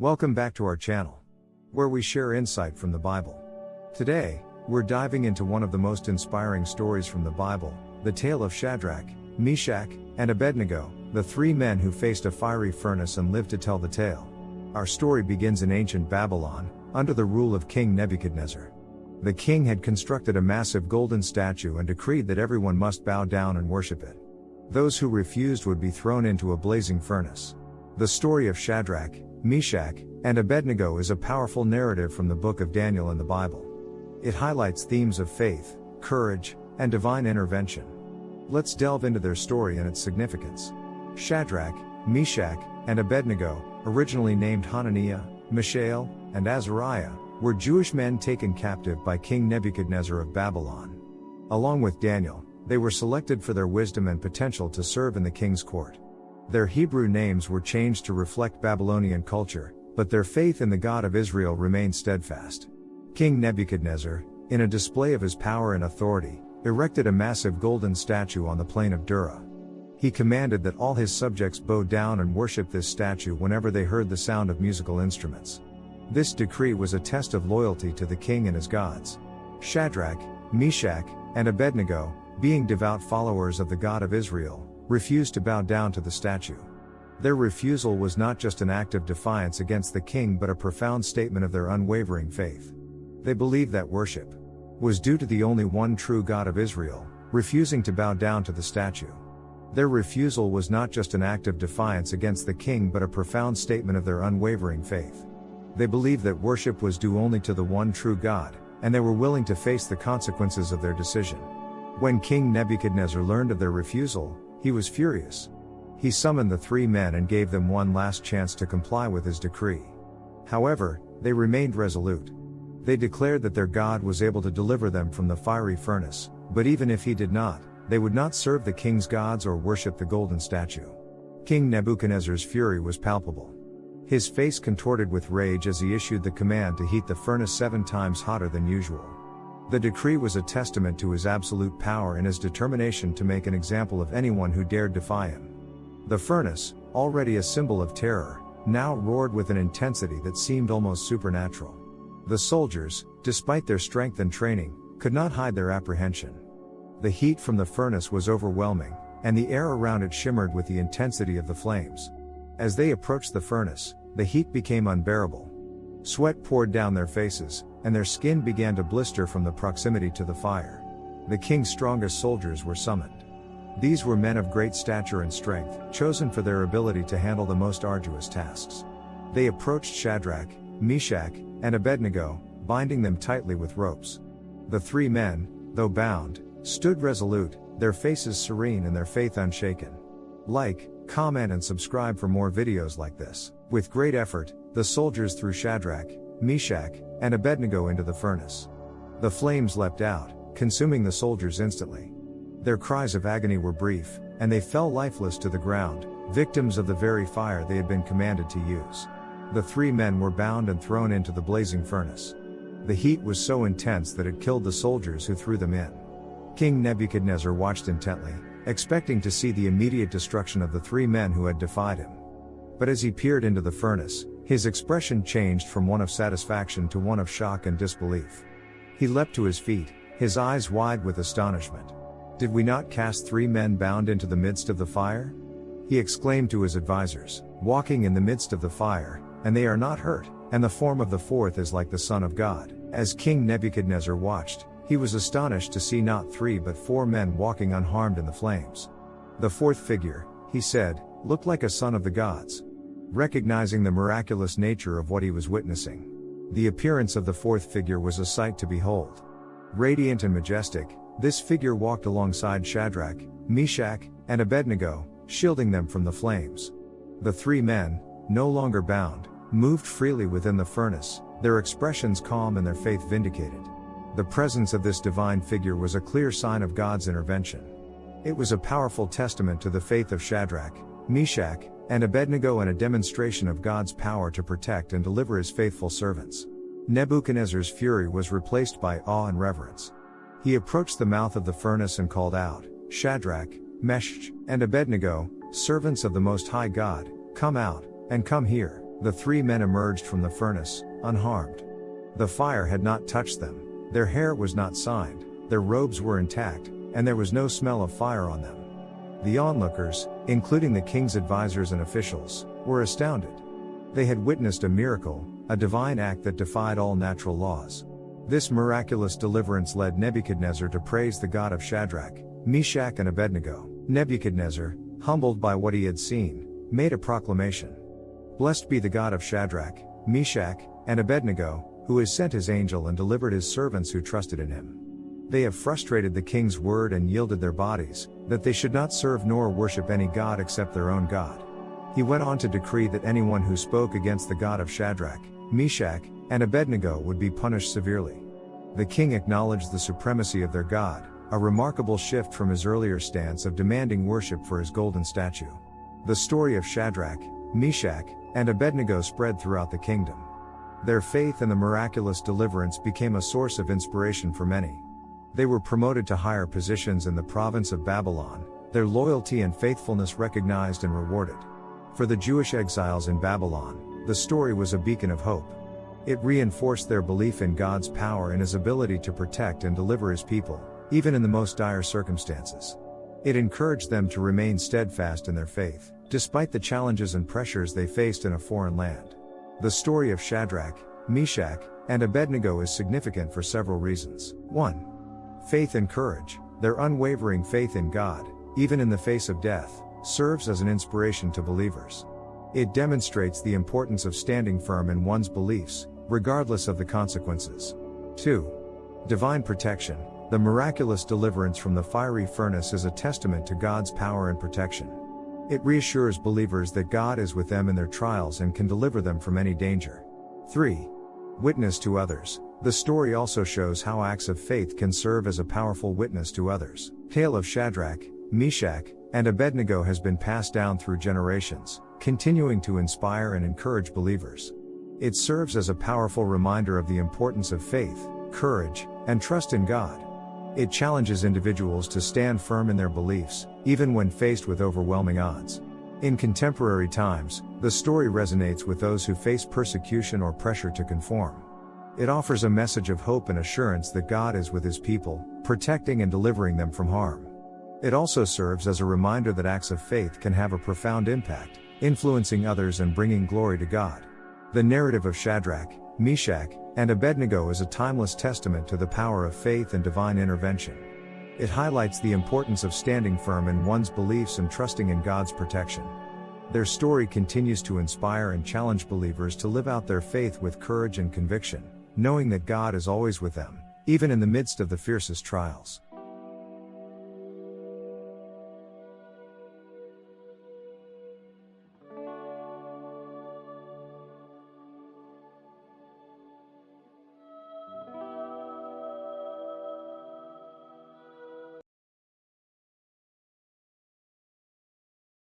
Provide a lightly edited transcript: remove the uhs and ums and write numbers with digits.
Welcome back to our channel, where we share insight from the Bible. Today, we're diving into one of the most inspiring stories from the Bible, the tale of Shadrach, Meshach, and Abednego, the three men who faced a fiery furnace and lived to tell the tale. Our story begins in ancient Babylon, under the rule of King Nebuchadnezzar. The king had constructed a massive golden statue and decreed that everyone must bow down and worship it. Those who refused would be thrown into a blazing furnace. The story of Shadrach, Meshach, and Abednego is a powerful narrative from the book of Daniel in the Bible. It highlights themes of faith, courage, and divine intervention. Let's delve into their story and its significance. Shadrach, Meshach, and Abednego, originally named Hananiah, Mishael, and Azariah, were Jewish men taken captive by King Nebuchadnezzar of Babylon. Along with Daniel, they were selected for their wisdom and potential to serve in the king's court. Their Hebrew names were changed to reflect Babylonian culture, but their faith in the God of Israel remained steadfast. King Nebuchadnezzar, in a display of his power and authority, erected a massive golden statue on the plain of Dura. He commanded that all his subjects bow down and worship this statue whenever they heard the sound of musical instruments. This decree was a test of loyalty to the king and his gods. Shadrach, Meshach, and Abednego, being devout followers of the God of Israel, refused to bow down to the statue. Their refusal was not just an act of defiance against the king but a profound statement of their unwavering faith. They believed that worship was due to the only one true God of Israel, refusing to bow down to the statue. Their refusal was not just an act of defiance against the king but a profound statement of their unwavering faith. They believed that worship was due only to the one true God, and they were willing to face the consequences of their decision. When King Nebuchadnezzar learned of their refusal, he was furious. He summoned the three men and gave them one last chance to comply with his decree. However, they remained resolute. They declared that their God was able to deliver them from the fiery furnace, but even if he did not, they would not serve the king's gods or worship the golden statue. King Nebuchadnezzar's fury was palpable. His face contorted with rage as he issued the command to heat the furnace 7 times hotter than usual. The decree was a testament to his absolute power and his determination to make an example of anyone who dared defy him. The furnace, already a symbol of terror, now roared with an intensity that seemed almost supernatural. The soldiers, despite their strength and training, could not hide their apprehension. The heat from the furnace was overwhelming, and the air around it shimmered with the intensity of the flames. As they approached the furnace, the heat became unbearable. Sweat poured down their faces, and their skin began to blister from the proximity to the fire. The king's strongest soldiers were summoned. These were men of great stature and strength, chosen for their ability to handle the most arduous tasks. They approached Shadrach, Meshach, and Abednego, binding them tightly with ropes. The three men, though bound, stood resolute, their faces serene and their faith unshaken. Like, comment and subscribe for more videos like this. With great effort, the soldiers threw Shadrach, Meshach, and Abednego into the furnace. The flames leapt out, consuming the soldiers instantly. Their cries of agony were brief, and they fell lifeless to the ground, victims of the very fire they had been commanded to use. The three men were bound and thrown into the blazing furnace. The heat was so intense that it killed the soldiers who threw them in. King Nebuchadnezzar watched intently, expecting to see the immediate destruction of the three men who had defied him. But as he peered into the furnace, his expression changed from one of satisfaction to one of shock and disbelief. He leapt to his feet, his eyes wide with astonishment. "Did we not cast 3 men bound into the midst of the fire?" he exclaimed to his advisors, "walking in the midst of the fire, and they are not hurt, and the form of the fourth is like the Son of God." As King Nebuchadnezzar watched, he was astonished to see not 3 but 4 men walking unharmed in the flames. The fourth figure, he said, looked like a son of the gods. Recognizing the miraculous nature of what he was witnessing, the appearance of the fourth figure was a sight to behold. Radiant and majestic, this figure walked alongside Shadrach, Meshach, and Abednego, shielding them from the flames. The 3 men, no longer bound, moved freely within the furnace, their expressions calm and their faith vindicated. The presence of this divine figure was a clear sign of God's intervention. It was a powerful testament to the faith of Shadrach, Meshach, and Abednego and a demonstration of God's power to protect and deliver his faithful servants. Nebuchadnezzar's fury was replaced by awe and reverence. He approached the mouth of the furnace and called out, "Shadrach, Meshach, and Abednego, servants of the Most High God, come out, and come here." The three men emerged from the furnace, unharmed. The fire had not touched them, their hair was not signed, their robes were intact, and there was no smell of fire on them. The onlookers, including the king's advisors and officials, were astounded. They had witnessed a miracle, a divine act that defied all natural laws. This miraculous deliverance led Nebuchadnezzar to praise the God of Shadrach, Meshach and Abednego. Nebuchadnezzar, humbled by what he had seen, made a proclamation. "Blessed be the God of Shadrach, Meshach, and Abednego, who has sent his angel and delivered his servants who trusted in him. They have frustrated the king's word and yielded their bodies, that they should not serve nor worship any god except their own God." He went on to decree that anyone who spoke against the God of Shadrach, Meshach, and Abednego would be punished severely. The king acknowledged the supremacy of their God, a remarkable shift from his earlier stance of demanding worship for his golden statue. The story of Shadrach, Meshach, and Abednego spread throughout the kingdom. Their faith and the miraculous deliverance became a source of inspiration for many. They were promoted to higher positions in the province of Babylon, their loyalty and faithfulness recognized and rewarded. For the Jewish exiles in Babylon, the story was a beacon of hope. It reinforced their belief in God's power and his ability to protect and deliver his people, even in the most dire circumstances. It encouraged them to remain steadfast in their faith, despite the challenges and pressures they faced in a foreign land. The story of Shadrach, Meshach, and Abednego is significant for several reasons. 1. Faith and courage. Their unwavering faith in God, even in the face of death, serves as an inspiration to believers. It demonstrates the importance of standing firm in one's beliefs, regardless of the consequences. 2. Divine protection. The miraculous deliverance from the fiery furnace is a testament to God's power and protection. It reassures believers that God is with them in their trials and can deliver them from any danger. 3. Witness to others. The story also shows how acts of faith can serve as a powerful witness to others. Tale of Shadrach, Meshach, and Abednego has been passed down through generations, continuing to inspire and encourage believers. It serves as a powerful reminder of the importance of faith, courage, and trust in God. It challenges individuals to stand firm in their beliefs, even when faced with overwhelming odds. In contemporary times, the story resonates with those who face persecution or pressure to conform. It offers a message of hope and assurance that God is with his people, protecting and delivering them from harm. It also serves as a reminder that acts of faith can have a profound impact, influencing others and bringing glory to God. The narrative of Shadrach, Meshach, and Abednego is a timeless testament to the power of faith and divine intervention. It highlights the importance of standing firm in one's beliefs and trusting in God's protection. Their story continues to inspire and challenge believers to live out their faith with courage and conviction, knowing that God is always with them, even in the midst of the fiercest trials.